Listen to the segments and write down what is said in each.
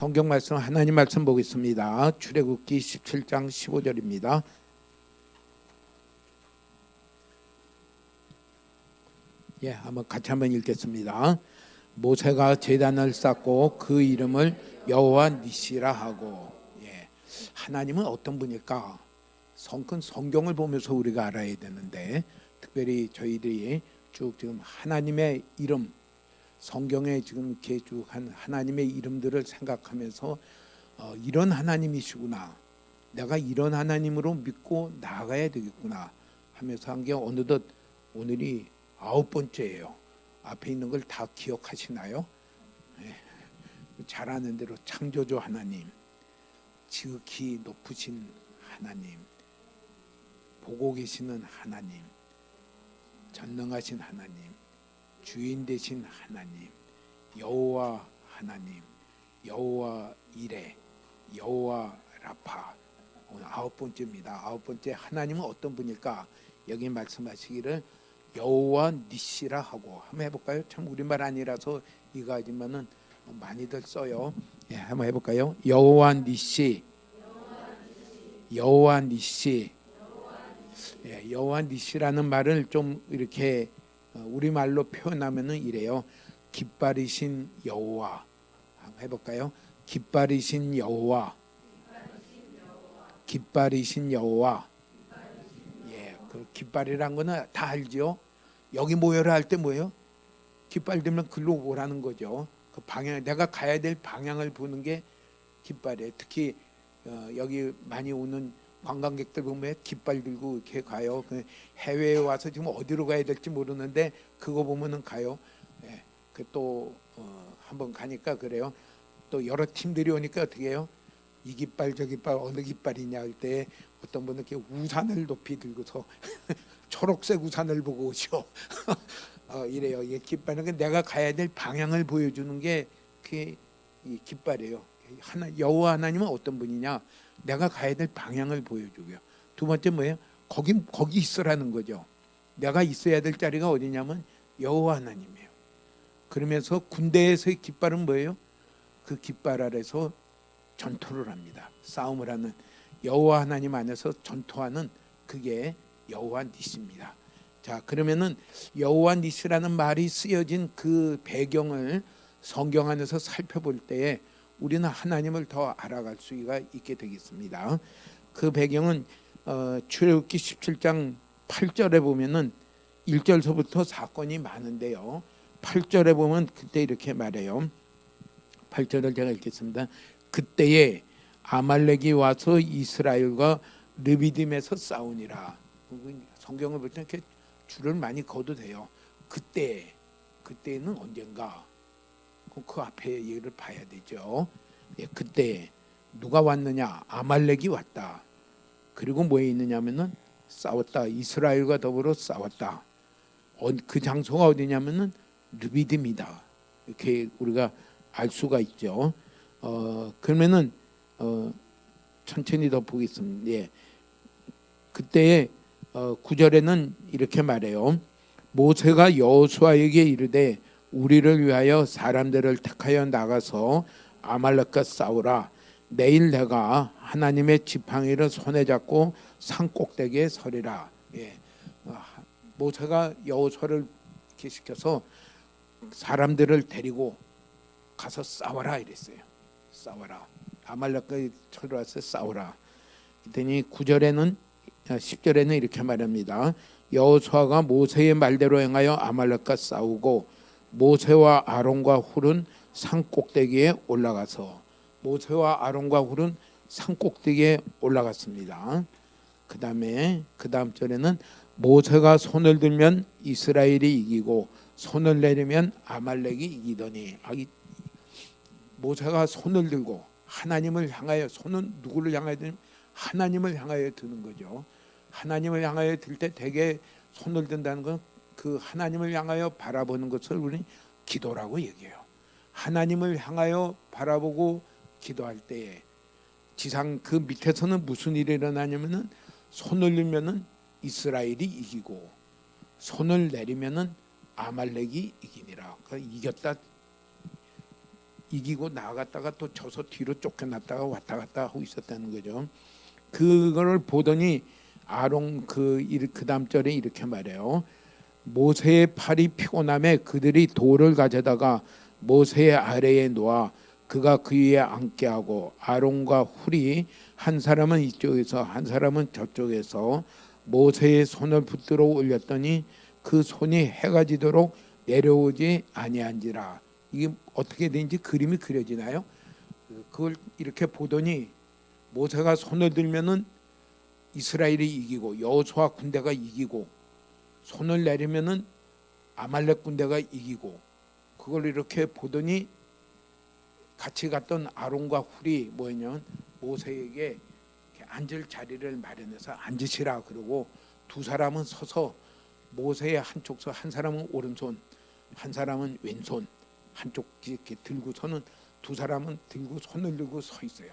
성경 말씀 하나님 말씀 보겠습니다. 출애굽기 17장 15절입니다. 한번 같이 한번 읽겠습니다. 모세가 제단을 쌓고 그 이름을 여호와 니시라 하고. 하나님은 어떤 분일까? 성경을 보면서 우리가 알아야 되는데, 특별히 저희들이 쭉 지금 하나님의 이름, 성경에 지금 이렇게 쭉 한 하나님의 이름들을 생각하면서 이런 하나님이시구나, 내가 이런 하나님으로 믿고 나아가야 되겠구나 하면서 한 게 어느덧 오늘이 9번째예요. 앞에 있는 걸 다 기억하시나요? 잘 아는 대로 창조주 하나님, 지극히 높으신 하나님, 보고 계시는 하나님, 전능하신 하나님, 주인 되신 하나님, 여호와 하나님, 여호와 이레, 여호와 라파. 오늘 9번째입니다. 9번째, 하나님은 어떤 분일까? 여기 말씀하시기를 여호와 니시라 하고. 한번 해볼까요? 참 우리말 아니라서 이거 하지만은 많이들 써요. 한번 해볼까요? 여호와 니시, 여호와 니시. 여호와 니시라는 말을 좀 이렇게 우리말로 표현하면은 이래요. 깃발이신 여호와. 한번 해볼까요? 깃발이신 여호와, 깃발이신 여호와. 그 깃발이란 거는 다 알죠. 여기 모여라 할 때 뭐예요? 깃발 들면 글로 오라는 거죠. 그 방향, 내가 가야 될 방향을 보는 게 깃발이에요. 특히 여기 많이 오는 관광객들 보면 깃발 들고 이렇게 가요. 해외에 와서 지금 어디로 가야 될지 모르는데 그거 보면은 가요. 또 한번 가니까 그래요. 또 여러 팀들이 오니까 어떻게 해요? 이 깃발 저 깃발 어느 깃발이냐 할 때 어떤 분은 이렇게 우산을 높이 들고서 초록색 우산을 보고 오죠. 이래요. 이 깃발은 내가 가야 될 방향을 보여주는 게 그게 이 깃발이에요. 여호와 하나님은 어떤 분이냐? 내가 가야 될 방향을 보여주고요. 두 번째 뭐예요? 거기 있으라는 거죠. 내가 있어야 될 자리가 어디냐면 여호와 하나님이에요. 그러면서 군대에서의 깃발은 뭐예요? 그 깃발 아래서 전투를 합니다. 싸움을 하는, 여호와 하나님 안에서 전투하는, 그게 여호와 니시입니다. 자, 그러면은 여호와 니시라는 말이 쓰여진 그 배경을 성경 안에서 살펴볼 때에 우리는 하나님을 더 알아갈 수가 있게 되겠습니다. 그 배경은 출애굽기 17장 8절에 보면은 1절서부터 사건이 많은데요. 8절에 보면 그때 이렇게 말해요. 8절을 제가 읽겠습니다. 그때에 아말렉이 와서 이스라엘과 르비딤에서 싸우니라. 성경을 볼 때 이렇게 줄을 많이 그어도 돼요. 그때는 언젠가? 그 앞에 얘기를 봐야 되죠. 그때 누가 왔느냐? 아말렉이 왔다. 그리고 뭐에 있느냐면은 싸웠다. 이스라엘과 더불어 싸웠다. 그 장소가 어디냐면은 르비딤이다. 이렇게 우리가 알 수가 있죠. 그러면은 천천히 더 보겠습니다. 그때 9절에는 이렇게 말해요. 모세가 여호수아에게 이르되 우리를 위하여 사람들을 택하여 나가서 아말렉과 싸우라. 내일 내가 하나님의 지팡이를 손에 잡고 산 꼭대기에 서리라. 모세가 여호수아를 이렇게 시켜서 사람들을 데리고 가서 싸워라 이랬어요. 싸워라. 아말렉과 쳐들어와서 싸워라. 그랬더니 9절에는 10절에는 이렇게 말합니다. 여호수아가 모세의 말대로 행하여 아말렉과 싸우고 모세와 아론과 훌은 산 꼭대기에 올라가서. 모세와 아론과 훌은 산 꼭대기에 올라갔습니다. 그 다음 절에는 모세가 손을 들면 이스라엘이 이기고 손을 내리면 아말렉이 이기더니. 모세가 손을 들고 하나님을 향하여, 손은 누구를 향하여 드냐면 하나님을 향하여 드는 거죠. 하나님을 향하여 들 때 대개 손을 든다는 건 그 하나님을 향하여 바라보는 것을 우리는 기도라고 얘기해요. 하나님을 향하여 바라보고 기도할 때에 지상 그 밑에서는 무슨 일이 일어나냐면은 손을 들면은 이스라엘이 이기고 손을 내리면은 아말렉이 이기니라. 이겼다, 이기고 나아갔다가 또 져서 뒤로 쫓겨났다가 왔다 갔다 하고 있었다는 거죠. 그걸 보더니 아론 그 다음 절에 이렇게 말해요. 모세의 팔이 피곤함에 그들이 돌을 가져다가 모세의 아래에 놓아 그가 그 위에 앉게 하고 아론과 훌이 한 사람은 이쪽에서 한 사람은 저쪽에서 모세의 손을 붙들어 올렸더니 그 손이 해가 지도록 내려오지 아니한지라. 이게 어떻게 되는지 그림이 그려지나요? 그걸 이렇게 보더니 모세가 손을 들면은 이스라엘이 이기고 여호수아 군대가 이기고 손을 내리면은 아말렉 군대가 이기고 그걸 이렇게 보더니 같이 갔던 아론과 훌이 뭐였냐면 모세에게 앉을 자리를 마련해서 앉으시라 그러고 두 사람은 서서 모세의 한쪽 손 한 사람은 오른손 한 사람은 왼손 한쪽 이렇게 들고서는 두 사람은 들고 손을 들고 서 있어요.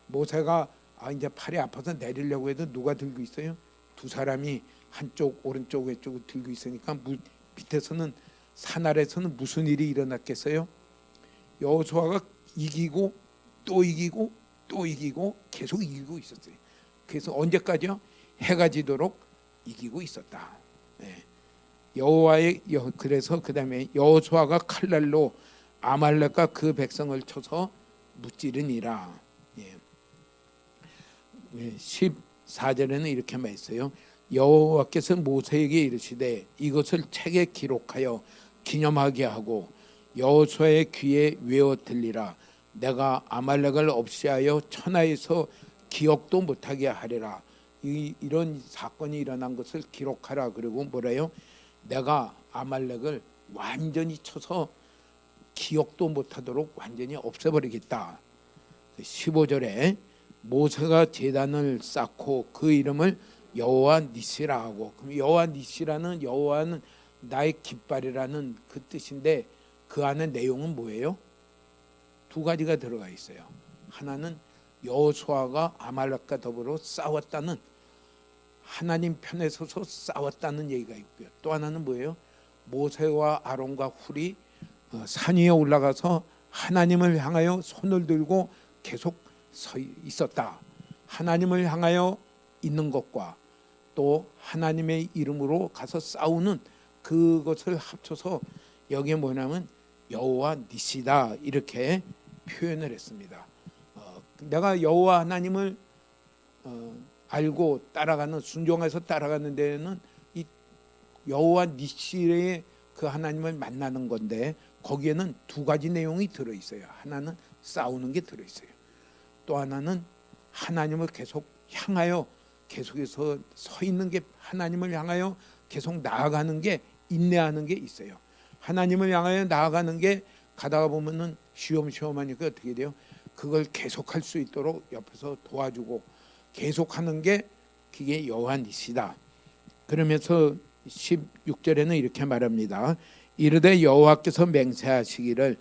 모세가 이제 팔이 아파서 내리려고 해도 누가 들고 있어요? 두 사람이 한쪽 오른쪽 왼쪽을 들고 있으니까 밑에서는 산 아래서는 무슨 일이 일어났겠어요? 여호수아가 이기고 또 이기고 또 이기고 계속 이기고 있었어요. 그래서 언제까지요? 해가 지도록 이기고 있었다. 그래서 그다음에 여호수아가 칼날로 아말렉과 그 백성을 쳐서 무찌르니라. 14절에는 이렇게 말했어요. 여호와께서 모세에게 이르시되 이것을 책에 기록하여 기념하게 하고 여호수아의 귀에 외워 들리라. 내가 아말렉을 없애하여 천하에서 기억도 못하게 하리라. 이런 사건이 일어난 것을 기록하라. 그리고 뭐래요? 내가 아말렉을 완전히 쳐서 기억도 못하도록 완전히 없애버리겠다. 15절에 모세가 제단을 쌓고 그 이름을 여호와 니시라 하고, 그럼 여호와 니시라는 여호와는 나의 깃발이라는 그 뜻인데 그 안에 내용은 뭐예요? 두 가지가 들어가 있어요. 하나는 여호수아가 아말렉과 더불어 싸웠다는 하나님 편에 서서 싸웠다는 얘기가 있고요. 또 하나는 뭐예요? 모세와 아론과 훌이 산 위에 올라가서 하나님을 향하여 손을 들고 계속 서 있었다. 하나님을 향하여 있는 것과 또 하나님의 이름으로 가서 싸우는 그것을 합쳐서 여기에 뭐냐면 여호와 니시다 이렇게 표현을 했습니다. 내가 여호와 하나님을 알고 따라가는 순종해서 따라가는 데에는 이 여호와 니시의 그 하나님을 만나는 건데 거기에는 두 가지 내용이 들어 있어요. 하나는 싸우는 게 들어 있어요. 또 하나는 하나님을 계속 향하여 계속해서 서 있는 게 하나님을 향하여 계속 나아가는 게 인내하는 게 있어요. 하나님을 향하여 나아가는 게 가다가 보면은 쉬엄쉬엄하니까 어떻게 돼요? 그걸 계속할 수 있도록 옆에서 도와주고 계속하는 게 그게 여호와 니시다. 그러면서 16절에는 이렇게 말합니다. 이르되 여호와께서 맹세하시기를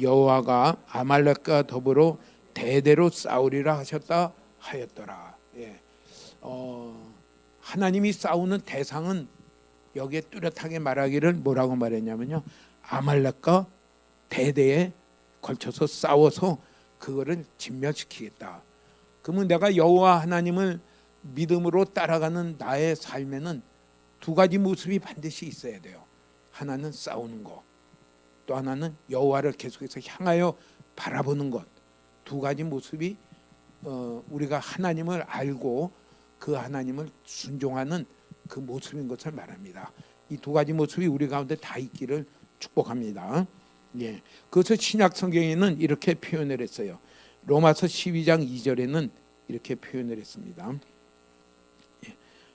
여호와가 아말렉과 더불어 대대로 싸우리라 하셨다 하였더라. 하나님이 싸우는 대상은 여기에 뚜렷하게 말하기를 뭐라고 말했냐면요, 아말렉과 대대에 걸쳐서 싸워서 그거를 진멸시키겠다. 그러면 내가 여호와 하나님을 믿음으로 따라가는 나의 삶에는 두 가지 모습이 반드시 있어야 돼요. 하나는 싸우는 것, 또 하나는 여호와를 계속해서 향하여 바라보는 것. 두 가지 모습이 우리가 하나님을 알고 그 하나님을 순종하는 그 모습인 것을 말합니다. 이 두 가지 모습이 우리 가운데 다 있기를 축복합니다. 그것을 신약 성경에는 이렇게 표현을 했어요. 로마서 12장 2절에는 이렇게 표현을 했습니다.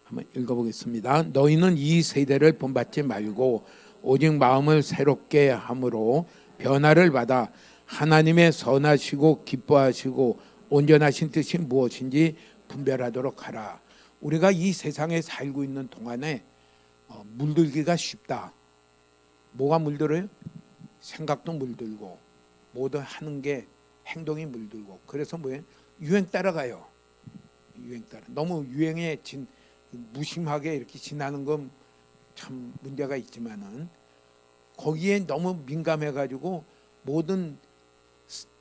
한번 읽어보겠습니다. 너희는 이 세대를 본받지 말고 오직 마음을 새롭게 함으로 변화를 받아 하나님의 선하시고 기뻐하시고 온전하신 뜻이 무엇인지 분별하도록 하라. 우리가 이 세상에 살고 있는 동안에 물들기가 쉽다. 뭐가 물들어요? 생각도 물들고 모든 하는 게 행동이 물들고, 그래서 뭐예요? 유행 따라가요. 유행 따라 너무 유행에 무심하게 이렇게 지나는 건 참 문제가 있지만은 거기에 너무 민감해가지고 모든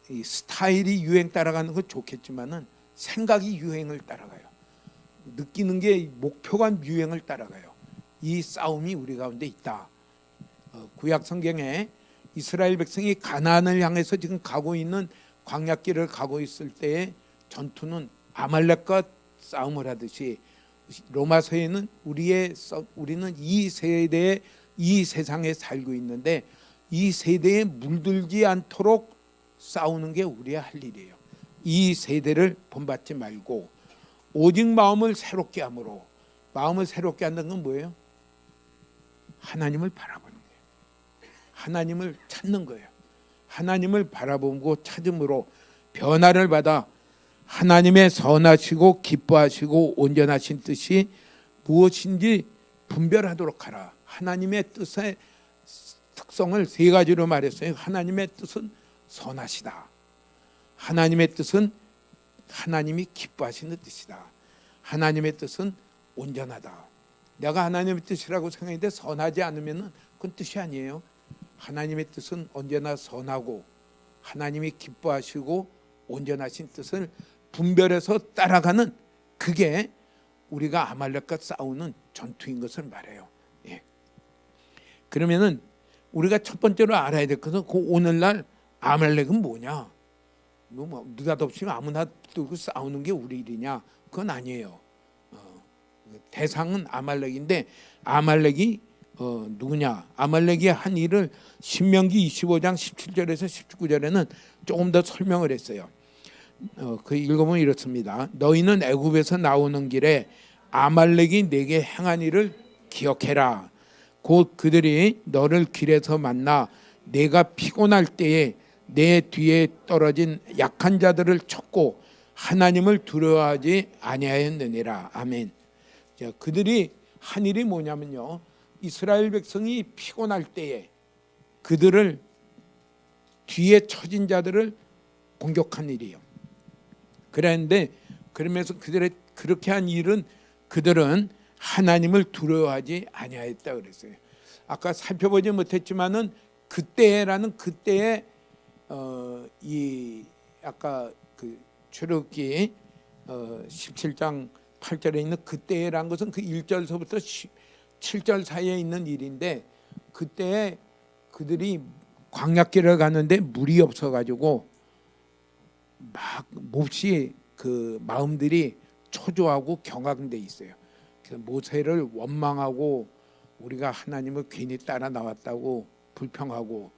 이 스타일이 유행 따라가는 건 좋겠지만은 생각이 유행을 따라가요. 느끼는 게 목표가 유행을 따라가요. 이 싸움이 우리 가운데 있다. 구약 성경에 이스라엘 백성이 가나안을 향해서 지금 가고 있는 광야길을 가고 있을 때의 전투는 아말렉과 싸움을 하듯이 로마서에는 우리는 이 세대에 이 세상에 살고 있는데 이 세대에 물들지 않도록 싸우는 게 우리의 할 일이에요. 이 세대를 본받지 말고 오직 마음을 새롭게 함으로, 마음을 새롭게 한다는 건 뭐예요? 하나님을 바라보는 거예요. 하나님을 찾는 거예요. 하나님을 바라보고 찾음으로 변화를 받아 하나님의 선하시고 기뻐하시고 온전하신 뜻이 무엇인지 분별하도록 하라. 하나님의 뜻의 특성을 세 가지로 말했어요. 하나님의 뜻은 선하시다. 하나님의 뜻은 하나님이 기뻐하시는 뜻이다. 하나님의 뜻은 온전하다. 내가 하나님의 뜻이라고 생각했는데 선하지 않으면 그건 뜻이 아니에요. 하나님의 뜻은 언제나 선하고 하나님이 기뻐하시고 온전하신 뜻을 분별해서 따라가는, 그게 우리가 아말렉과 싸우는 전투인 것을 말해요. 예. 그러면은 우리가 첫 번째로 알아야 될 것은 그 오늘날 아말렉은 뭐냐? 뭐 느닷없이 아무나 들고 싸우는 게 우리 일이냐? 그건 아니에요. 대상은 아말렉인데 아말렉이 누구냐? 아말렉이 한 일을 신명기 25장 17절에서 19절에는 조금 더 설명을 했어요. 그 읽어보면 이렇습니다. 너희는 애굽에서 나오는 길에 아말렉이 내게 행한 일을 기억해라. 곧 그들이 너를 길에서 만나 내가 피곤할 때에 내 뒤에 떨어진 약한 자들을 쳤고 하나님을 두려워하지 아니하였느니라. 아멘. 자, 그들이 한 일이 뭐냐면요, 이스라엘 백성이 피곤할 때에 그들을 뒤에 처진 자들을 공격한 일이에요. 그랬는데 그러면서 그들의 그렇게 한 일은 그들은 하나님을 두려워하지 아니하였다 그랬어요. 아까 살펴보지 못했지만은 그때라는 그때의 이 아까 그 출애굽기 17장 8절에 있는 그때라는 것은 그 1절서부터 7절 사이에 있는 일인데, 그때 그들이 광야길을 가는데 물이 없어가지고 막 몹시 그 마음들이 초조하고 경악돼 있어요. 그래서 모세를 원망하고 우리가 하나님을 괜히 따라 나왔다고 불평하고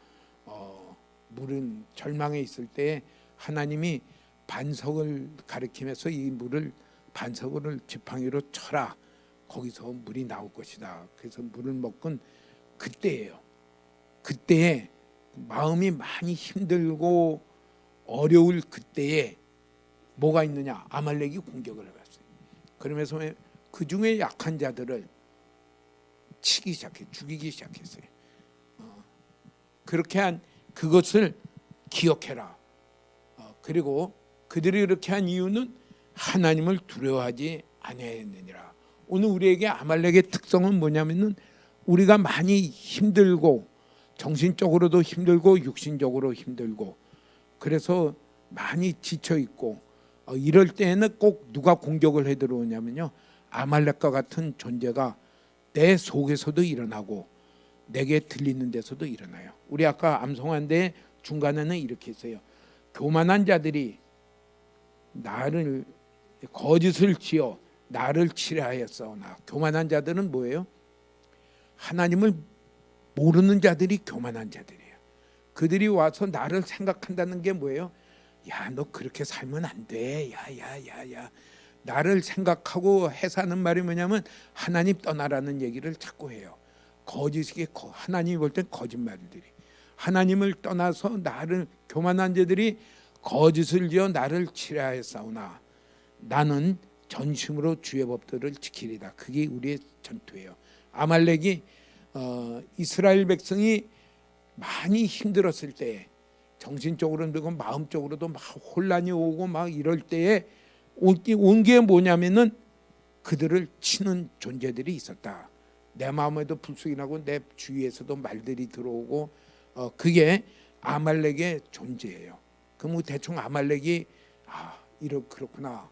물은 절망에 있을 때 하나님이 반석을 가리키면서 이 물을 반석을 지팡이로 쳐라. 거기서 물이 나올 것이다. 그래서 물을 먹은 그때예요. 그때에 마음이 많이 힘들고 어려울 그때에 뭐가 있느냐? 아말렉이 공격을 해봤어요. 그러면서 그 중에 약한 자들을 치기 시작해, 죽이기 시작했어요. 그렇게 한 그것을 기억해라. 그리고 그들이 그렇게 한 이유는 하나님을 두려워하지 아니하였느니라. 오늘 우리에게 아말렉의 특성은 뭐냐면은 우리가 많이 힘들고 정신적으로도 힘들고 육신적으로 힘들고 그래서 많이 지쳐 있고 이럴 때에는 꼭 누가 공격을 해 들어오냐면요, 아말렉과 같은 존재가 내 속에서도 일어나고 내게 들리는 데서도 일어나요. 우리 아까 암송한데 중간에는 이렇게 했어요. 교만한 자들이 나를 거짓을 지어 나를 치려하였사오나. 교만한 자들은 뭐예요? 하나님을 모르는 자들이 교만한 자들이에요. 그들이 와서 나를 생각한다는 게 뭐예요? 야, 너 그렇게 살면 안 돼. 야. 나를 생각하고 해서 하는 말이 뭐냐면 하나님 떠나라는 얘기를 자꾸 해요. 거짓이 하나님이 볼 땐 거짓말들이. 하나님을 떠나서 나를 교만한 자들이 거짓을 지어 나를 치려하였사오나 나는 전심으로 주의 법들을 지키리다. 그게 우리의 전투예요. 아말렉이 이스라엘 백성이 많이 힘들었을 때 정신적으로도 그렇고 마음적으로도 막 혼란이 오고 막 이럴 때에 온 게 뭐냐면은 그들을 치는 존재들이 있었다. 내 마음에도 불쑥이 나고 내 주위에서도 말들이 들어오고 그게 아말렉의 존재예요. 그럼 대충 아말렉이 그렇구나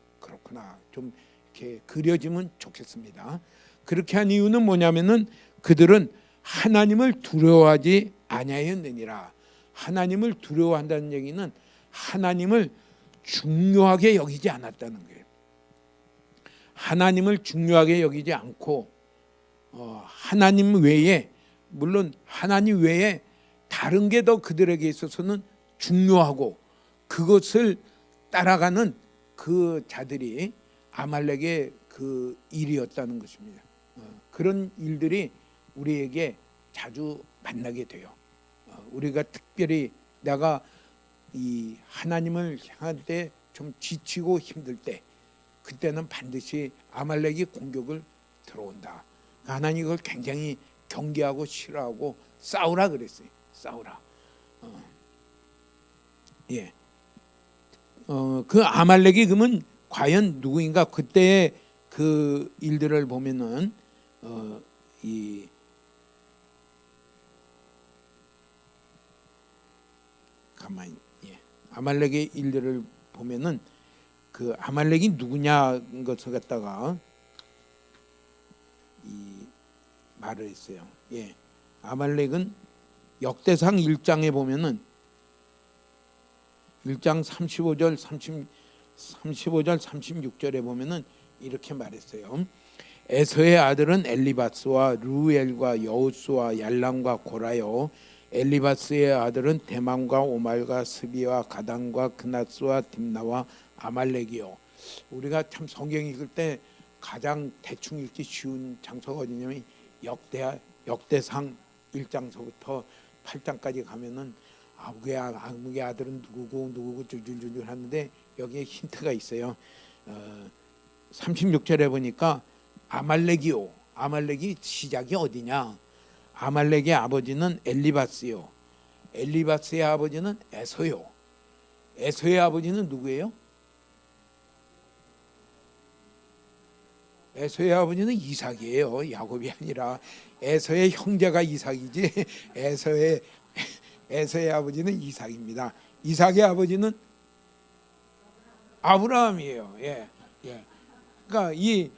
좀 이렇게 그려지면 좋겠습니다. 그렇게 한 이유는 뭐냐면은 그들은 하나님을 두려워하지 아니하였느니라. 하나님을 두려워한다는 얘기는 하나님을 중요하게 여기지 않았다는 거예요. 하나님을 중요하게 여기지 않고 하나님 외에, 물론 하나님 외에 다른 게 더 그들에게 있어서는 중요하고 그것을 따라가는 그 자들이 아말렉의 그 일이었다는 것입니다. 그런 일들이 우리에게 자주 만나게 돼요. 우리가 특별히 내가 이 하나님을 향할 때 좀 지치고 힘들 때, 그때는 반드시 아말렉이 공격을 들어온다. 하나님이 그걸 굉장히 경계하고 싫어하고 싸우라 그랬어요. 싸우라. 그 아말렉이 그러면 과연 누구인가? 그때의 그 일들을 보면은 아말렉의 일들을 보면은 그 아말렉이 누구냐 것을 갖다가 말을 했어요. 아말렉은 역대상 1장에 보면은 1장 35절 36절에 보면은 이렇게 말했어요. 에서의 아들은 엘리바스와 루엘과 여우스와 얄람과 고라요. 엘리바스의 아들은 대만과 오말과 스비와 가단과 그나스와 딥나와 아말렉이요. 우리가 참 성경 읽을 때 가장 대충 읽기 쉬운 장소가 어디냐면 역대상 1장서부터 8장까지 가면은 아무개 아들은 누구고 줄줄줄 하는데 여기에 힌트가 있어요. 36절에 보니까 아말렉이요. 아말렉이 시작이 어디냐? 아말렉의 아버지는 엘리바스요. 엘리바스의 아버지는 에서요. 에서의 아버지는 누구예요? 에서의 아버지는 이삭이에요. 야곱이 아니라 에서의 형제가 이삭이지 에서의 아버지는 이삭입니다. 이삭의 아버지는 아브라함이에요. 그러니까 이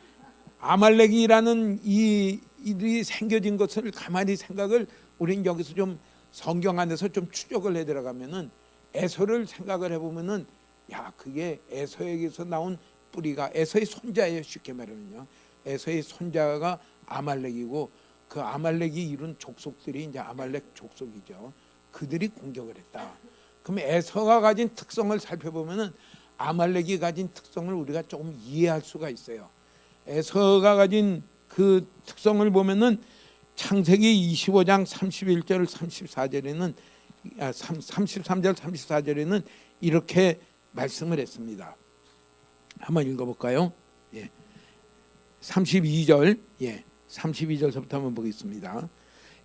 아말렉이라는 이들이 생겨진 것을 가만히 생각을 우리는 여기서 좀 성경 안에서 좀 추적을 해 들어가면은 에서를 생각을 해보면은 그게 에서에게서 나온 뿌리가 에서의 손자예요. 쉽게 말하면요. 에서의 손자가 아말렉이고 그 아말렉이 이룬 족속들이 이제 아말렉 족속이죠. 그들이 공격을 했다. 그럼 에서가 가진 특성을 살펴보면은 아말렉이 가진 특성을 우리가 조금 이해할 수가 있어요. 에서가 가진 그 특성을 보면은 창세기 25장 31절 34절에는 33절 34절에는 이렇게 말씀을 했습니다. 한번 읽어볼까요? 32절 32절서부터 한번 보겠습니다.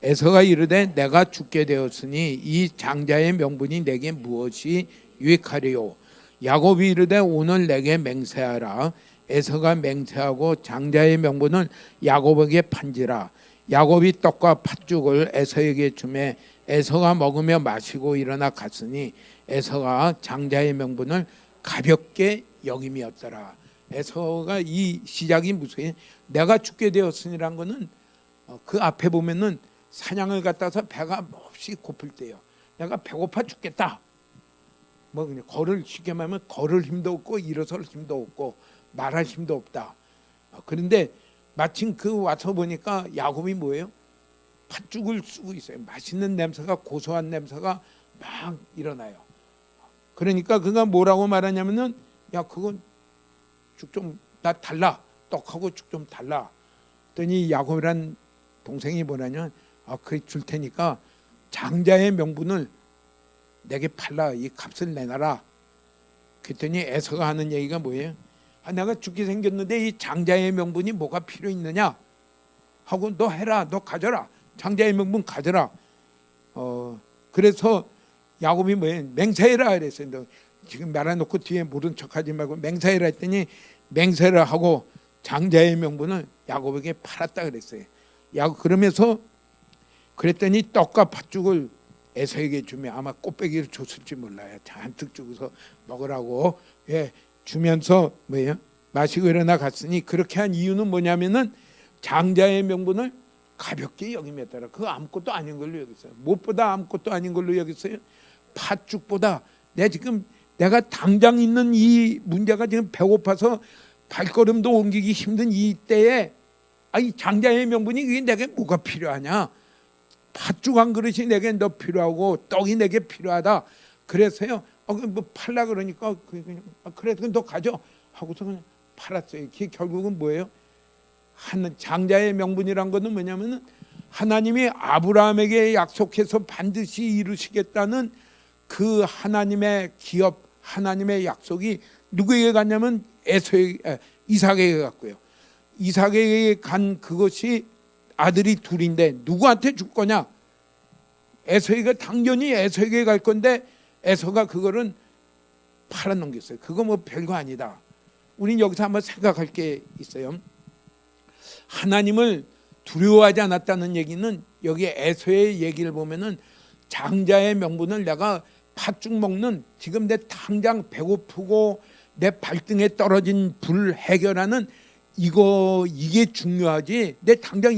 에서가 이르되 내가 죽게 되었으니 이 장자의 명분이 내게 무엇이 유익하리요? 야곱이 이르되 오늘 내게 맹세하라. 에서가 맹세하고 장자의 명분을 야곱에게 판지라. 야곱이 떡과 팥죽을 에서에게 주매 에서가 먹으며 마시고 일어나 갔으니 에서가 장자의 명분을 가볍게 여김이었더라. 에서가 이 시작이 무슨 내가 죽게 되었으니란 거는 그 앞에 보면은 사냥을 갔다서 배가 몹시 고플 때요. 내가 배고파 죽겠다. 뭐 그냥 쉽게 말하면 걸을 힘도 없고 일어설 힘도 없고 말할 힘도 없다. 그런데 마침 그 와서 보니까 야곱이 뭐예요? 팥죽을 쓰고 있어요. 맛있는 냄새가 고소한 냄새가 막 일어나요. 그러니까 그가 뭐라고 말하냐면은 그건 죽 좀 나 달라. 떡하고 죽 좀 달라. 그랬더니 야곱이란 동생이 뭐냐면 그래 줄 테니까 장자의 명분을 내게 팔라. 이 값을 내놔라. 그랬더니 에서가 하는 얘기가 뭐예요? 내가 죽게 생겼는데 이 장자의 명분이 뭐가 필요 있느냐 하고 너 해라. 너 가져라. 장자의 명분 가져라. 그래서 야곱이 뭐예요? 맹세해라 그랬어요. 너 지금 말해놓고 뒤에 모른 척하지 말고 맹세해라 했더니 맹세를 하고 장자의 명분을 야곱에게 팔았다 그랬어요. 그러면서 그랬더니 떡과 팥죽을 에서에게 주며 아마 꽃배기를 줬을지 몰라요. 잔뜩 주고서 먹으라고 주면서 마시고 일어나 갔으니, 그렇게 한 이유는 뭐냐면은 장자의 명분을 가볍게 여김에 따라 그거 아무것도 아닌 걸로 여겼어요. 무엇보다 아무것도 아닌 걸로 여겼어요. 팥죽보다 내가 당장 있는 이 문제가 지금 배고파서 발걸음도 옮기기 힘든 이 때에 이 장자의 명분이 그게 내게 뭐가 필요하냐? 팥죽 한 그릇이 내게 더 필요하고 떡이 내게 필요하다. 그래서요. 뭐 팔라 그러니까 그냥 그래 너 가져 하고서 그냥 팔았어요. 그게 결국은 뭐예요? 장자의 명분이란 것은 뭐냐면은 하나님이 아브라함에게 약속해서 반드시 이루시겠다는 그 하나님의 기업, 하나님의 약속이 누구에게 갔냐면 이삭에게 갔고요. 이삭에게 간 그것이 아들이 둘인데 누구한테 줄 거냐? 에서가 당연히 에서에게 갈 건데 에서가 그거를 팔아넘겼어요. 그거 뭐 별거 아니다. 우린 여기서 한번 생각할 게 있어요. 하나님을 두려워하지 않았다는 얘기는 여기 에서의 얘기를 보면은 장자의 명분을 내가 팥죽 먹는 지금 내 당장 배고프고 내 발등에 떨어진 불 해결하는 이게 중요하지. 내 당장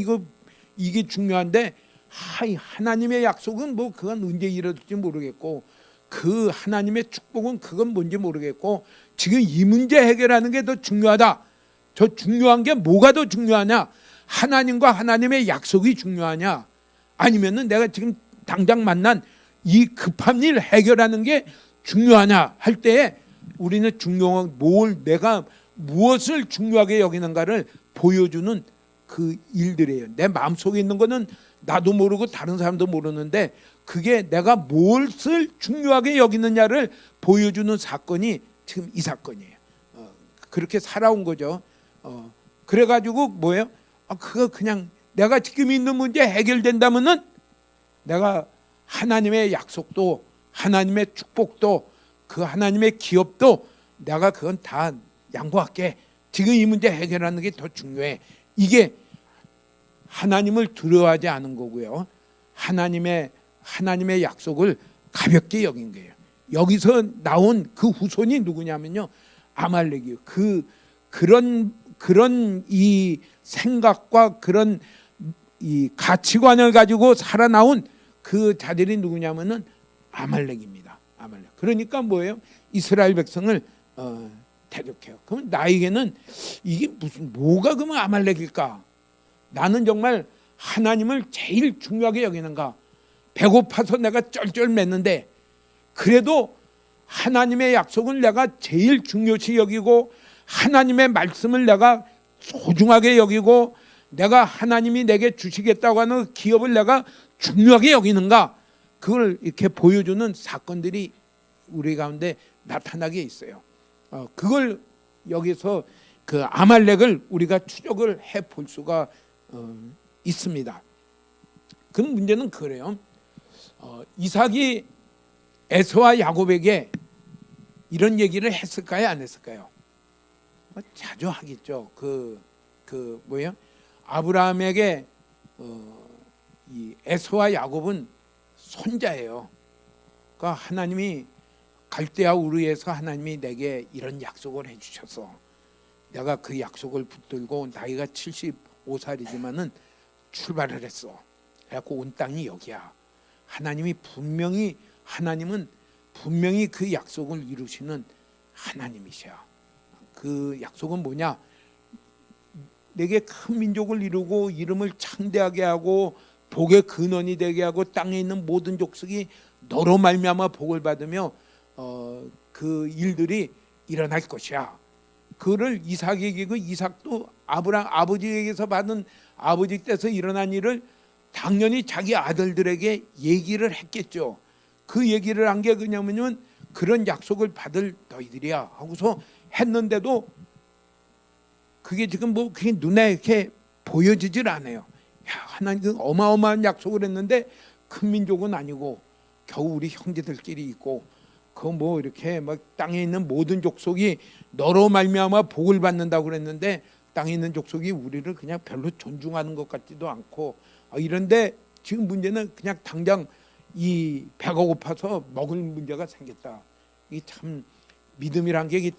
이게 중요한데 하나님의 약속은 뭐 그건 언제 이뤄질지 모르겠고 그 하나님의 축복은 그건 뭔지 모르겠고 지금 이 문제 해결하는 게 더 중요하다. 저 중요한 게 뭐가 더 중요하냐? 하나님과 하나님의 약속이 중요하냐? 아니면은 내가 지금 당장 만난 이 급한 일 해결하는 게 중요하냐 할 때에 우리는 중요한 내가 무엇을 중요하게 여기는가를 보여주는 그 일들이에요. 내 마음속에 있는 거는 나도 모르고 다른 사람도 모르는데 그게 내가 무엇을 중요하게 여기느냐를 보여주는 사건이 지금 이 사건이에요. 그렇게 살아온 거죠. 그래가지고 뭐예요? 그거 그냥 내가 지금 있는 문제 해결된다면은 내가 하나님의 약속도 하나님의 축복도 그 하나님의 기업도 내가 그건 다 양보할게. 지금 이 문제 해결하는 게 더 중요해. 이게 하나님을 두려워하지 않은 거고요. 하나님의 약속을 가볍게 여긴 거예요. 여기서 나온 그 후손이 누구냐면요, 아말렉이요. 그런 이 생각과 그런 이 가치관을 가지고 살아나온 그 자들이 누구냐면은 아말렉입니다. 아말렉. 그러니까 뭐예요? 이스라엘 백성을 대적해요. 그러면 나에게는 이게 뭐가 그러면 아말렉일까? 나는 정말 하나님을 제일 중요하게 여기는가? 배고파서 내가 쩔쩔맸는데 그래도 하나님의 약속을 내가 제일 중요시 여기고 하나님의 말씀을 내가 소중하게 여기고 내가 하나님이 내게 주시겠다고 하는 기업을 내가 중요하게 여기는가? 그걸 이렇게 보여주는 사건들이 우리 가운데 나타나게 있어요. 그걸 여기서 그 아말렉을 우리가 추적을 해볼 수가 있습니다. 그 문제는 그래요. 이삭이 에서와 야곱에게 이런 얘기를 했을까요? 안 했을까요? 자주 하겠죠. 뭐예요? 아브라함에게 이 에서와 야곱은 손자예요. 그러니까 하나님이 갈대아 우르에서 하나님이 내게 이런 약속을 해주셔서 내가 그 약속을 붙들고 나이가 75살이지만은 출발을 했어. 그래갖고 온 땅이 여기야. 하나님은 분명히 그 약속을 이루시는 하나님이셔. 그 약속은 뭐냐? 내게 큰 민족을 이루고 이름을 창대하게 하고 복의 근원이 되게 하고 땅에 있는 모든 족속이 너로 말미암아 복을 받으며 그 일들이 일어날 것이야. 그를 이삭에게 이삭도 아브라함 아버지에게서 받은 아버지 때서 일어난 일을 당연히 자기 아들들에게 얘기를 했겠죠. 그 얘기를 한 게 그냐면은 그런 약속을 받을 너희들이야 하고서 했는데도 그게 지금 뭐 그게 눈에 이렇게 보여지질 않아요. 야, 하나님 어마어마한 약속을 했는데 큰 민족은 아니고 겨우 우리 형제들끼리 있고 그 뭐 이렇게 막 땅에 있는 모든 족속이 너로 말미암아 복을 받는다고 그랬는데 땅에 있는 족속이 우리를 그냥 별로 존중하는 것 같지도 않고 이런데 지금 문제는 그냥 당장 이 배가 고파서 먹을 문제가 생겼다. 이 참 믿음이란 게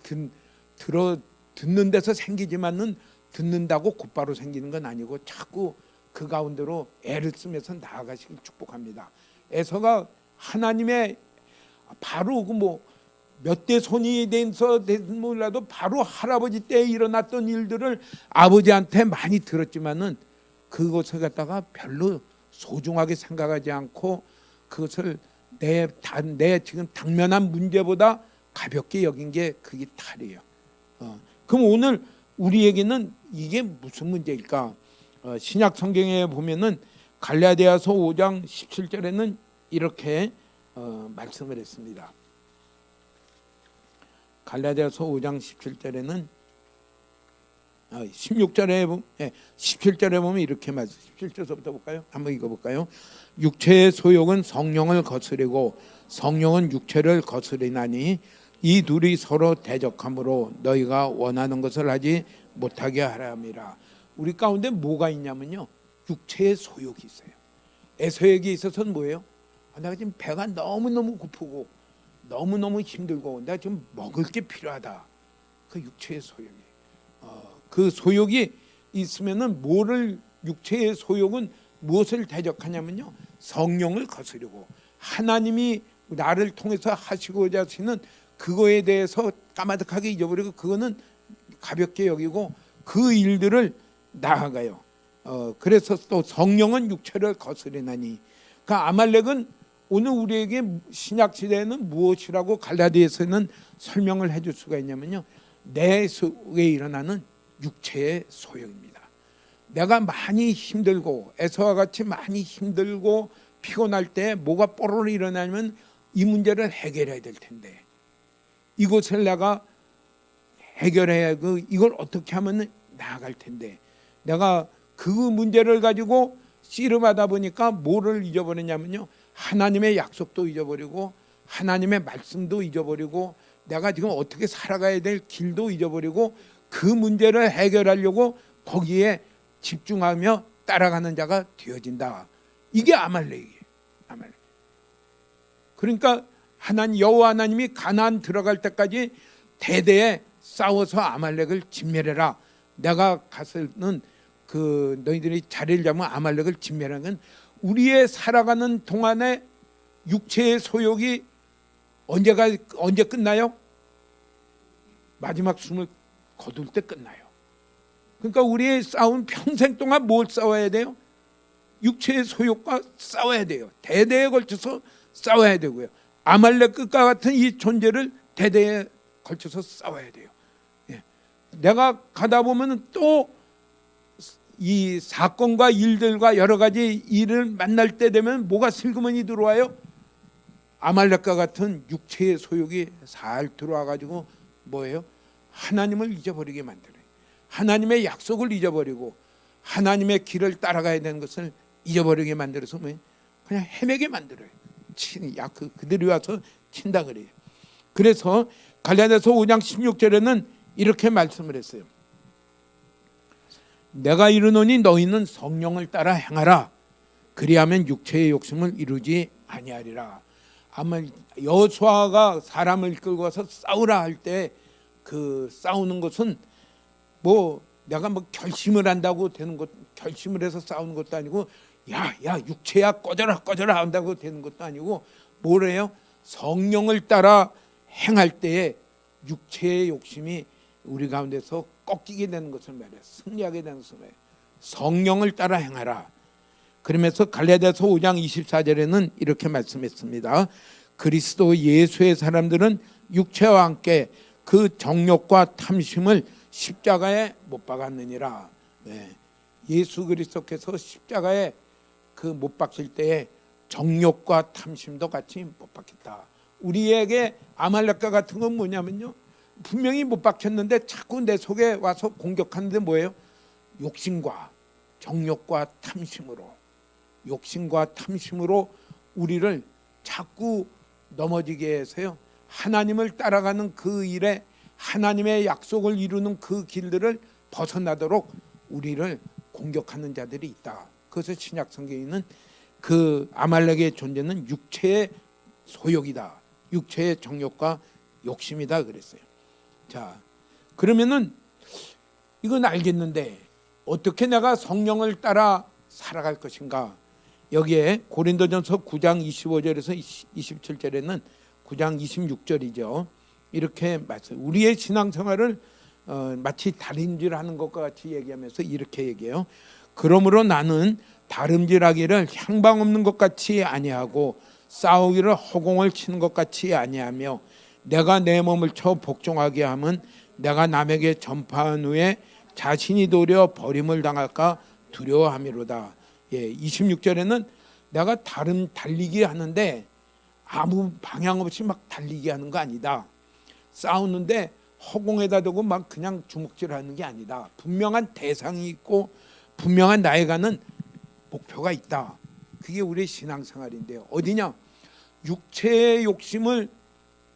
듣는 데서 생기지만은 듣는다고 곧바로 생기는 건 아니고 자꾸 그 가운데로 애를 쓰면서 나아가시길 축복합니다. 에서가 하나님의 바로 그 몇 대 손이 돼서 몰라도 바로 할아버지 때에 일어났던 일들을 아버지한테 많이 들었지만은 그것을 갖다가 별로 소중하게 생각하지 않고 그것을 내 지금 당면한 문제보다 가볍게 여긴 게 그게 탈이에요. 그럼 오늘 우리에게는 이게 무슨 문제일까? 신약 성경에 보면은 갈라디아서 5장 17절에는 이렇게 말씀을 했습니다. 갈라디아서 5장 17절에는 16절에 보면 17절에 보면 이렇게 말씀. 17절부터 볼까요? 한번 읽어볼까요? 육체의 소욕은 성령을 거스리고 성령은 육체를 거스리나니 이 둘이 서로 대적함으로 너희가 원하는 것을 하지 못하게 하라 함이라. 우리 가운데 뭐가 있냐면요, 육체의 소욕이 있어요. 에서에게 있어서는 뭐예요? 내가 지금 배가 너무너무 고프고 너무너무 힘들고 내가 지금 먹을 게 필요하다. 그 육체의 소욕이. 그 소욕이 있으면은 육체의 소욕은 무엇을 대적하냐면요, 성령을 거스르고 하나님이 나를 통해서 하시고자 하시는 그거에 대해서 까마득하게 잊어버리고 그거는 가볍게 여기고 그 일들을 나아가요. 그래서 또 성령은 육체를 거스리나니. 그러니까 아말렉은 오늘 우리에게 신약 시대에는 무엇이라고 갈라디아서는 설명을 해줄 수가 있냐면요, 내 속에 일어나는 육체의 소욕입니다. 내가 많이 힘들고 에서와 같이 많이 힘들고 피곤할 때 뭐가 뽀로로 일어나면 이 문제를 해결해야 될 텐데 이것을 내가 해결해야 이걸 어떻게 하면 나아갈 텐데 내가 그 문제를 가지고 씨름하다 보니까 뭐를 잊어버렸냐면요, 하나님의 약속도 잊어버리고 하나님의 말씀도 잊어버리고 내가 지금 어떻게 살아가야 될 길도 잊어버리고 그 문제를 해결하려고 거기에 집중하며 따라가는 자가 되어진다. 이게 아말렉이에요. 아말렉. 그러니까 여호와 하나님이 가나안 들어갈 때까지 대대에 싸워서 아말렉을 진멸해라. 내가 가서는 너희들이 자리를 잡으면 아말렉을 진멸하는 건 우리의 살아가는 동안에 육체의 소욕이 언제 끝나요? 마지막 숨을 거둘 때 끝나요. 그러니까 우리의 싸움 평생 동안 뭘 싸워야 돼요? 육체의 소욕과 싸워야 돼요. 대대에 걸쳐서 싸워야 되고요. 아말렉 끝과 같은 이 존재를 대대에 걸쳐서 싸워야 돼요. 내가 가다 보면 또 이 사건과 일들과 여러 가지 일을 만날 때 되면 뭐가 슬그머니 들어와요? 아말렉과 같은 육체의 소욕이 살 들어와 가지고 뭐예요? 하나님을 잊어버리게 만들어요. 하나님의 약속을 잊어버리고 하나님의 길을 따라가야 되는 것을 잊어버리게 만들어서 뭐예요? 그냥 헤매게 만들어요. 그들이 와서 친다 그래요. 그래서 갈라디아서 5장 16절에는 이렇게 말씀을 했어요. 내가 이르노니 너희는 성령을 따라 행하라. 그리하면 육체의 욕심을 이루지 아니하리라. 아마 여호수아가 사람을 끌고 와서 싸우라 할 때 그 싸우는 것은 내가 결심을 한다고 되는 것, 결심을 해서 싸우는 것도 아니고 야 육체야 꺼져라 한다고 되는 것도 아니고 뭐래요? 성령을 따라 행할 때에 육체의 욕심이 우리 가운데서 꺾이게 되는 것을 말해요. 승리하게 되는 것을 말해요. 성령을 따라 행하라. 그러면서 갈라디아서 5장 24절에는 이렇게 말씀했습니다. 그리스도 예수의 사람들은 육체와 함께 그 정욕과 탐심을 십자가에 못 박았느니라. 예수 그리스도께서 십자가에 못 박힐 때에 정욕과 탐심도 같이 못 박혔다. 우리에게 아말렉과 같은 건 뭐냐면요, 분명히 못 박혔는데 자꾸 내 속에 와서 공격하는데 뭐예요? 욕심과 정욕과 탐심으로 우리를 자꾸 넘어지게 해서요, 하나님을 따라가는 그 일에 하나님의 약속을 이루는 그 길들을 벗어나도록 우리를 공격하는 자들이 있다. 그것을 신약 성경에는 그 아말렉의 존재는 육체의 소욕이다. 육체의 정욕과 욕심이다 그랬어요. 자, 그러면은 이건 알겠는데 어떻게 내가 성령을 따라 살아갈 것인가? 여기에 고린도전서 9장 25절에서 27절에는 9장 26절이죠. 이렇게 말씀. 우리의 신앙생활을 마치 다림질하는 것과 같이 얘기하면서 이렇게 얘기해요. 그러므로 나는 다름질하기를 향방 없는 것 같이 아니하고 싸우기를 허공을 치는 것 같이 아니하며 내가 내 몸을 쳐 복종하게 하면 내가 남에게 전파한 후에 자신이 도리어 버림을 당할까 두려워함이로다. 예, 26절에는 내가 달리기 하는데 아무 방향 없이 막 달리기 하는 거 아니다. 싸우는데 허공에다 두고 막 그냥 주먹질하는 게 아니다. 분명한 대상이 있고 분명한 나에 가는 목표가 있다. 그게 우리의 신앙생활인데요. 어디냐? 육체의 욕심을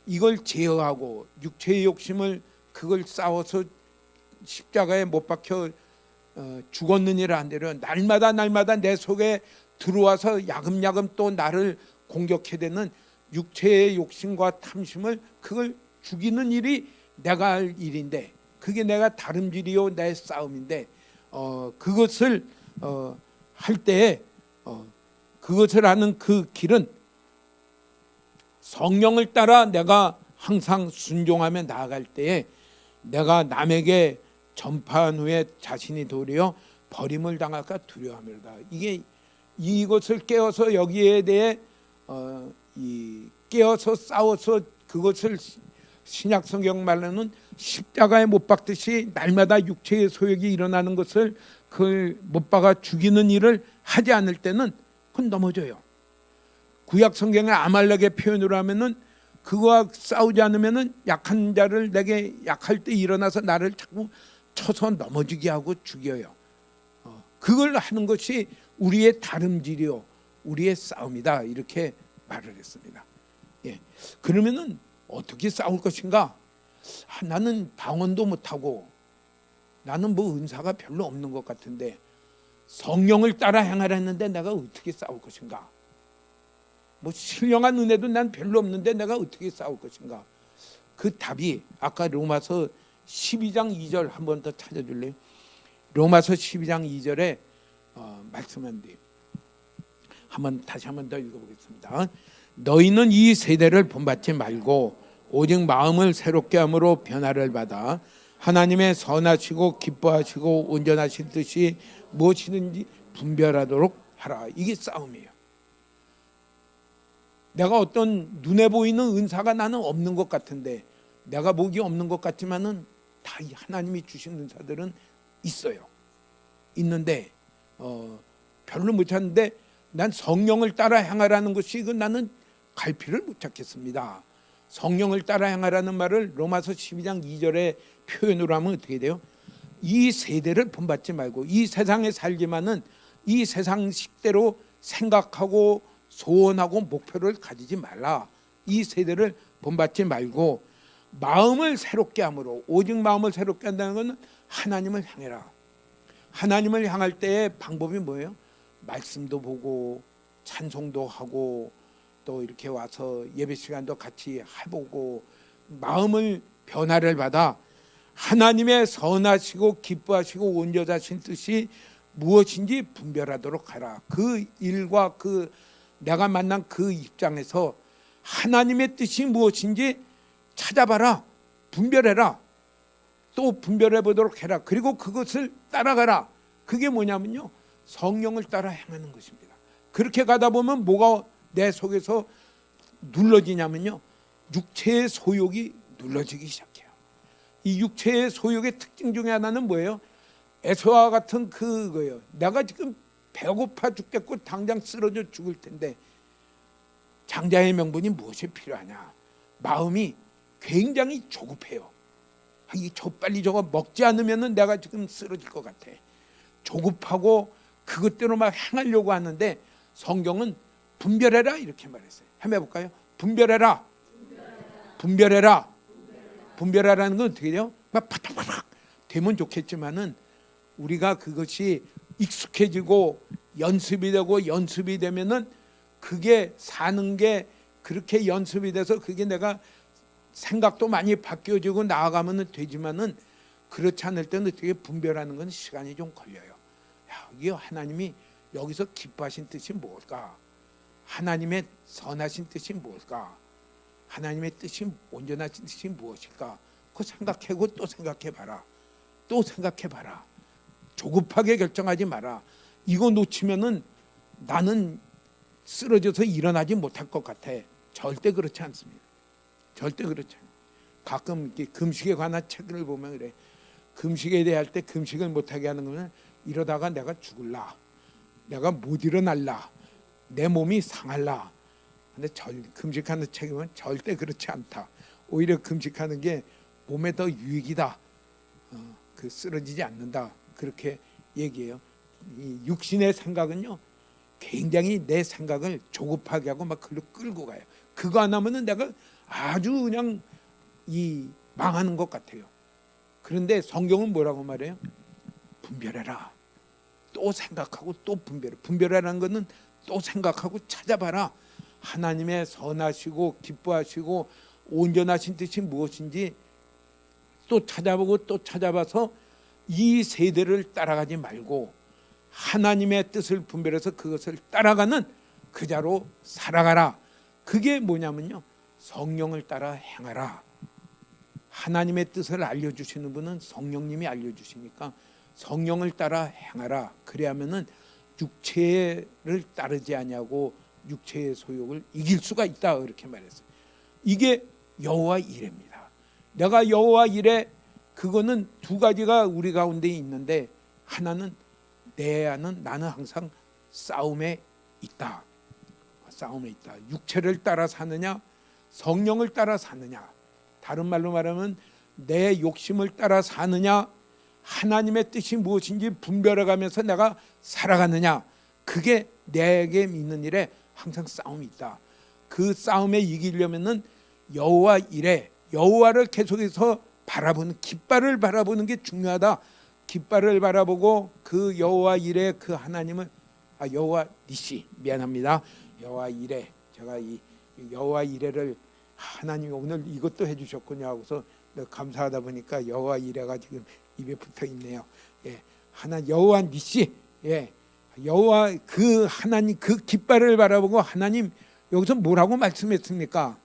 이걸 제어하고 육체의 욕심을 그걸 싸워서 십자가에 못 박혀 죽었느니라 한대로 날마다 내 속에 들어와서 야금야금 또 나를 공격해대는 육체의 욕심과 탐심을 그걸 죽이는 일이 내가 할 일인데 그게 내가 다름질이요 내 싸움인데 그것을 할 때에 그것을 하는 그 길은 성령을 따라 내가 항상 순종하며 나아갈 때에 내가 남에게 전파한 후에 자신이 도리어 버림을 당할까 두려워함이로다. 이게 이것을 깨어서 여기에 대해 깨어서 싸워서 그것을 신약 성경 말로는 십자가에 못 박듯이 날마다 육체의 소욕이 일어나는 것을 그걸 못 박아 죽이는 일을 하지 않을 때는 그건 넘어져요. 구약 성경의 아말렉의 표현으로 하면은 그거와 싸우지 않으면은 약한 자를 내게 약할 때 일어나서 나를 자꾸 쳐서 넘어지게 하고 죽여요. 그걸 하는 것이 우리의 다름질이요 우리의 싸움이다 이렇게 말을 했습니다. 예. 그러면은 어떻게 싸울 것인가? 나는 방언도 못하고 나는 뭐 은사가 별로 없는 것 같은데 성령을 따라 행하라 했는데 내가 어떻게 싸울 것인가? 뭐 신령한 은혜도 난 별로 없는데 내가 어떻게 싸울 것인가? 그 답이 아까 로마서 12장 2절 한 번 더 찾아줄래요? 로마서 12장 2절에 말씀한데 다시 한 번 더 읽어보겠습니다. 너희는 이 세대를 본받지 말고 오직 마음을 새롭게 함으로 변화를 받아 하나님의 선하시고 기뻐하시고 온전하신 뜻이 무엇이든지 분별하도록 하라. 이게 싸움이에요. 내가 어떤 눈에 보이는 은사가 나는 없는 것 같은데 내가 목이 없는 것 같지만은 다 하나님이 주신 은사들은 있어요. 있는데 별로 못 찾는데 난 성령을 따라 행하라는 것이 나는 갈피를 못 찾겠습니다. 성령을 따라 행하라는 말을 로마서 12장 2절의 표현으로 하면 어떻게 돼요? 이 세대를 본받지 말고 이 세상에 살지만은 이 세상 식대로 생각하고 소원하고 목표를 가지지 말라. 이 세대를 본받지 말고 마음을 새롭게 함으로 오직 마음을 새롭게 한다는 것은 하나님을 향해라. 하나님을 향할 때의 방법이 뭐예요? 말씀도 보고 찬송도 하고 또 이렇게 와서 예배 시간도 같이 해보고 마음을 변화를 받아 하나님의 선하시고 기뻐하시고 온전하신 뜻이 무엇인지 분별하도록 하라. 그 일과 그 내가 만난 그 입장에서 하나님의 뜻이 무엇인지 찾아봐라. 분별해라. 또 분별해 보도록 해라. 그리고 그것을 따라가라. 그게 뭐냐면요, 성령을 따라 행하는 것입니다. 그렇게 가다 보면 뭐가 내 속에서 눌러지냐면요, 육체의 소욕이 눌러지기 시작해요. 이 육체의 소욕의 특징 중에 하나는 뭐예요? 에서와 같은 그거예요. 내가 지금 배고파 죽겠고 당장 쓰러져 죽을 텐데 장자의 명분이 무엇이 필요하냐? 마음이 굉장히 조급해요. 빨리 저거 먹지 않으면 내가 지금 쓰러질 것 같아. 조급하고 그것대로 막 행하려고 하는데 성경은 분별해라 이렇게 말했어요. 한번 해볼까요? 분별해라. 분별해라. 분별하라는 건 어떻게 돼요? 막 파닥파닥 되면 좋겠지만은 우리가 그것이 익숙해지고 연습이 되고 연습이 되면은 그게 사는 게 그렇게 연습이 돼서 그게 내가 생각도 많이 바뀌어지고 나아가면 되지만은 그렇지 않을 때는 어떻게 분별하는 건 시간이 좀 걸려요. 야, 이게 하나님이 여기서 기뻐하신 뜻이 뭘까? 하나님의 선하신 뜻이 뭘까? 하나님의 뜻이 온전하신 뜻이 무엇일까? 그거 생각하고 또 생각해봐라. 또 생각해봐라. 조급하게 결정하지 마라. 이거 놓치면은 나는 쓰러져서 일어나지 못할 것 같아. 절대 그렇지 않습니다. 절대 그렇지 않아요. 가끔 이렇게 금식에 관한 책을 보면 그래. 금식에 대할 때 금식을 못하게 하는 거는 이러다가 내가 죽을라. 내가 못 일어날라. 내 몸이 상할라. 근데 금식하는 책이 보면 절대 그렇지 않다. 오히려 금식하는 게 몸에 더 유익이다. 그 쓰러지지 않는다. 그렇게 얘기해요. 이 육신의 생각은요, 굉장히 내 생각을 조급하게 하고 막 글로 끌고 가요. 그거 안 하면은 내가 아주 그냥 이 망하는 것 같아요. 그런데 성경은 뭐라고 말해요? 분별해라. 또 생각하고 또 분별해. 분별하라는 것은 또 생각하고 찾아봐라. 하나님의 선하시고 기뻐하시고 온전하신 뜻이 무엇인지 또 찾아보고 또 찾아봐서 이 세대를 따라가지 말고 하나님의 뜻을 분별해서 그것을 따라가는 그 자로 살아가라. 그게 뭐냐면요, 성령을 따라 행하라. 하나님의 뜻을 알려주시는 분은 성령님이 알려주시니까 성령을 따라 행하라. 그래야면은 육체를 따르지 아니하고 육체의 소욕을 이길 수가 있다. 그렇게 말했어요. 이게 여호와 이레입니다. 내가 여호와 이레, 그거는 두 가지가 우리 가운데 있는데, 하나는 나는 항상 싸움에 있다. 싸움에 있다. 육체를 따라 사느냐, 성령을 따라 사느냐. 다른 말로 말하면 내 욕심을 따라 사느냐, 하나님의 뜻이 무엇인지 분별해가면서 내가 살아가느냐. 그게 내게 있는 일에 항상 싸움이 있다. 그 싸움에 이기려면은 여호와 이레, 여호와를 계속해서 바라보는, 깃발을 바라보는 게 중요하다. 깃발을 바라보고 그 여호와 이레, 그 하나님을, 여호와 니시, 미안합니다. 여호와 이레, 제가 이 여호와 이레를 하나님이 오늘 이것도 해주셨군요 하고서 감사하다 보니까 여호와 이레가 지금 입에 붙어 있네요. 예, 여호와 니시, 예, 여호와 그 하나님, 그 깃발을 바라보고, 하나님 여기서 뭐라고 말씀했습니까?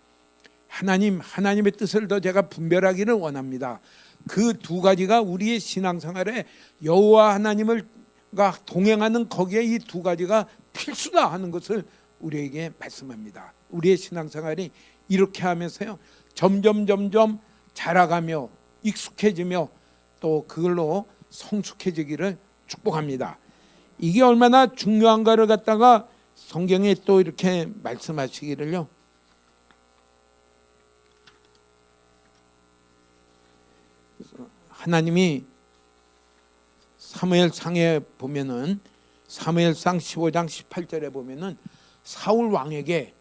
하나님의 뜻을 더 제가 분별하기를 원합니다. 그 두 가지가 우리의 신앙생활에 여호와 하나님을 동행하는 거기에 이 두 가지가 필수다 하는 것을 우리에게 말씀합니다. 우리의 신앙생활이 이렇게 하면서요, 점점 자라가며 익숙해지며 또 그걸로 성숙해지기를 축복합니다. 이게 얼마나 중요한가를 갖다가 성경에 또 이렇게 말씀하시기를요, 하나님이 사무엘상에 보면은, 사무엘상 15장 18절에 보면은 사울 왕에게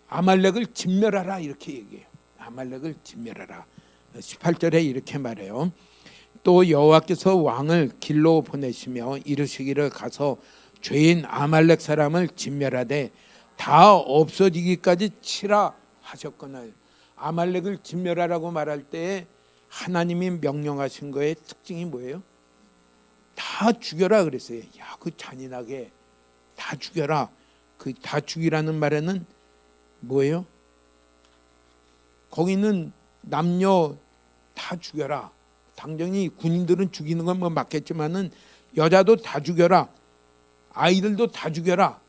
아말렉을 진멸하라 이렇게 얘기해요. 아말렉을 진멸하라. 18절에 이렇게 말해요. 또 여호와께서 왕을 길로 보내시며 이르시기를, 가서 죄인 아말렉 사람을 진멸하되 다 없어지기까지 치라 하셨거늘. 아말렉을 진멸하라고 말할 때에 하나님이 명령하신 거의 특징이 뭐예요? 다 죽여라 그랬어요. 야, 그 잔인하게 다 죽여라. 그 다 죽이라는 말에는 뭐예요? 거기는 남녀 다 죽여라. 당연히 군인들은 죽이는 건 뭐 맞겠지만은 여자도 다 죽여라. 아이들도 다 죽여라.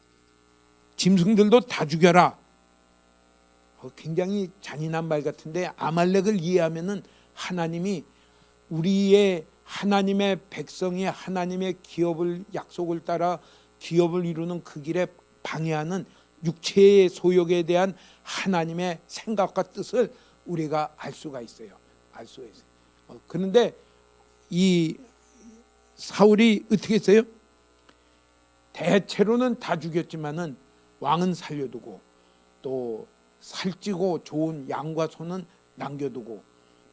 짐승들도 다 죽여라. 굉장히 잔인한 말 같은데, 아말렉을 이해하면은 하나님이 우리의, 하나님의 백성이 하나님의 기업을, 약속을 따라 기업을 이루는 그 길에 방해하는 육체의 소욕에 대한 하나님의 생각과 뜻을 우리가 알 수가 있어요. 알 수가 있어요. 그런데 이 사울이 어떻게 했어요? 대체로는 다 죽였지만은 왕은 살려두고 또 살찌고 좋은 양과 소는 남겨두고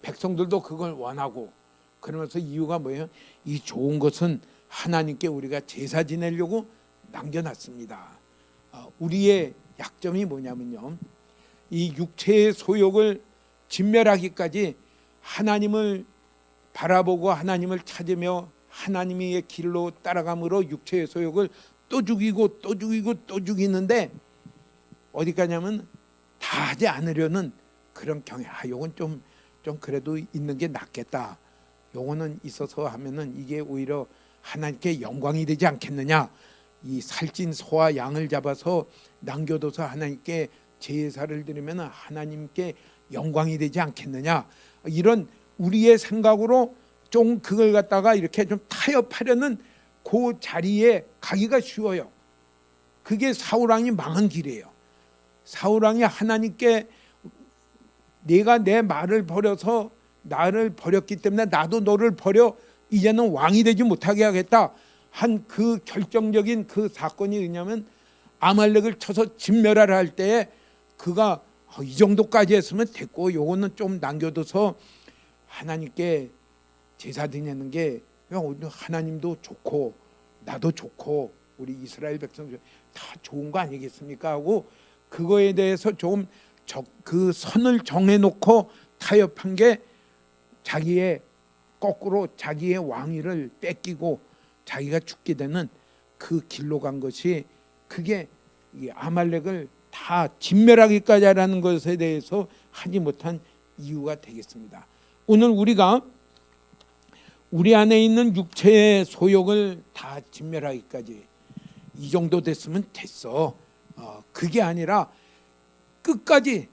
백성들도 그걸 원하고, 그러면서 이유가 뭐예요? 이 좋은 것은 하나님께 우리가 제사 지내려고 남겨놨습니다. 우리의 약점이 뭐냐면요, 이 육체의 소욕을 진멸하기까지 하나님을 바라보고 하나님을 찾으며 하나님의 길로 따라감으로 육체의 소욕을 또 죽이고 또 죽이고 또 죽이는데 어디 가냐면 다 하지 않으려는 그런 경향. 요건 좀 그래도 있는 게 낫겠다. 요거는 있어서 하면은 이게 오히려 하나님께 영광이 되지 않겠느냐. 이 살찐 소와 양을 잡아서 남겨둬서 하나님께 제사를 드리면 하나님께 영광이 되지 않겠느냐. 이런 우리의 생각으로 좀 그걸 갖다가 이렇게 좀 타협하려는 그 자리에 가기가 쉬워요. 그게 사울왕이 망한 길이에요. 사울왕이 하나님께 내가 내 말을 버려서 나를 버렸기 때문에 나도 너를 버려 이제는 왕이 되지 못하게 하겠다 한 그 결정적인 그 사건이 뭐냐면 아말렉을 쳐서 진멸하라 할 때에 그가 이 정도까지 했으면 됐고 요거는 좀 남겨둬서 하나님께 제사 드리는 게 하나님도 좋고 나도 좋고 우리 이스라엘 백성들 다 좋은 거 아니겠습니까 하고 그거에 대해서 좀 그 선을 정해놓고 타협한 게 자기의 거꾸로 자기의 왕위를 뺏기고 자기가 죽게 되는 그 길로 간 것이 그게 이 아말렉을 다 진멸하기까지 하라는 것에 대해서 하지 못한 이유가 되겠습니다. 오늘 우리가 우리 안에 있는 육체의 소욕을 다 진멸하기까지 이 정도 됐으면 됐어. 그게 아니라 끝까지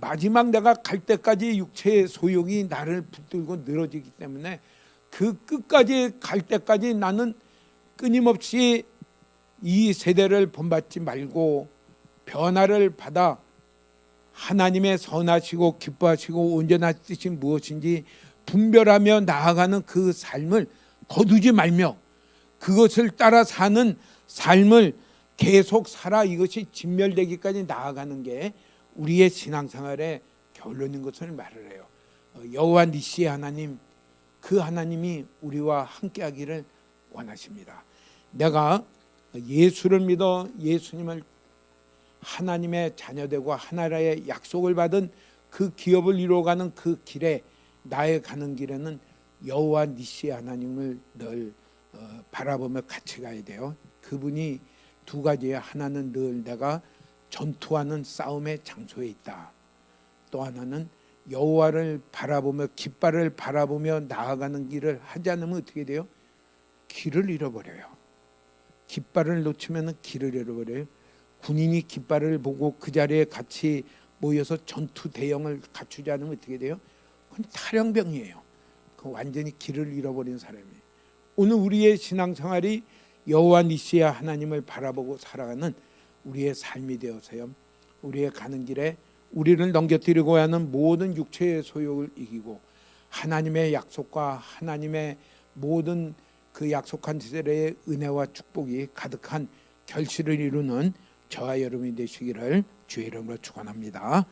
마지막 내가 갈 때까지 육체의 소욕이 나를 붙들고 늘어지기 때문에 그 끝까지 갈 때까지 나는 끊임없이 이 세대를 본받지 말고 변화를 받아 하나님의 선하시고 기뻐하시고 온전한 뜻이 무엇인지 분별하며 나아가는 그 삶을 거두지 말며 그것을 따라 사는 삶을 계속 살아 이것이 진멸되기까지 나아가는 게 우리의 신앙생활의 결론인 것을 말을 해요. 여호와 니시의 하나님, 그 하나님이 우리와 함께하기를 원하십니다. 내가 예수를 믿어 예수님을 하나님의 자녀되고 하나님의 약속을 받은 그 기업을 이루어가는 그 길에 나의 가는 길에는 여호와 니시의 하나님을 늘 바라보며 같이 가야 돼요. 그분이 두 가지예요. 하나는 늘 내가 전투하는 싸움의 장소에 있다. 또 하나는 여호와를 바라보며 깃발을 바라보며 나아가는 길을 하지 않으면 어떻게 돼요? 길을 잃어버려요. 깃발을 놓치면 길을 잃어버려요. 군인이 깃발을 보고 그 자리에 같이 모여서 전투 대형을 갖추지 않으면 어떻게 돼요? 그건 탈영병이에요. 그 완전히 길을 잃어버린 사람이에요. 오늘 우리의 신앙생활이 여호와 니시의 하나님을 바라보고 살아가는 우리의 삶이 되어서요. 우리의 가는 길에 우리를 넘겨뜨리고 하는 모든 육체의 소욕을 이기고 하나님의 약속과 하나님의 모든 그 약속한 세대의 은혜와 축복이 가득한 결실을 이루는 저와 여러분이 되시기를 주의 이름으로 축원합니다.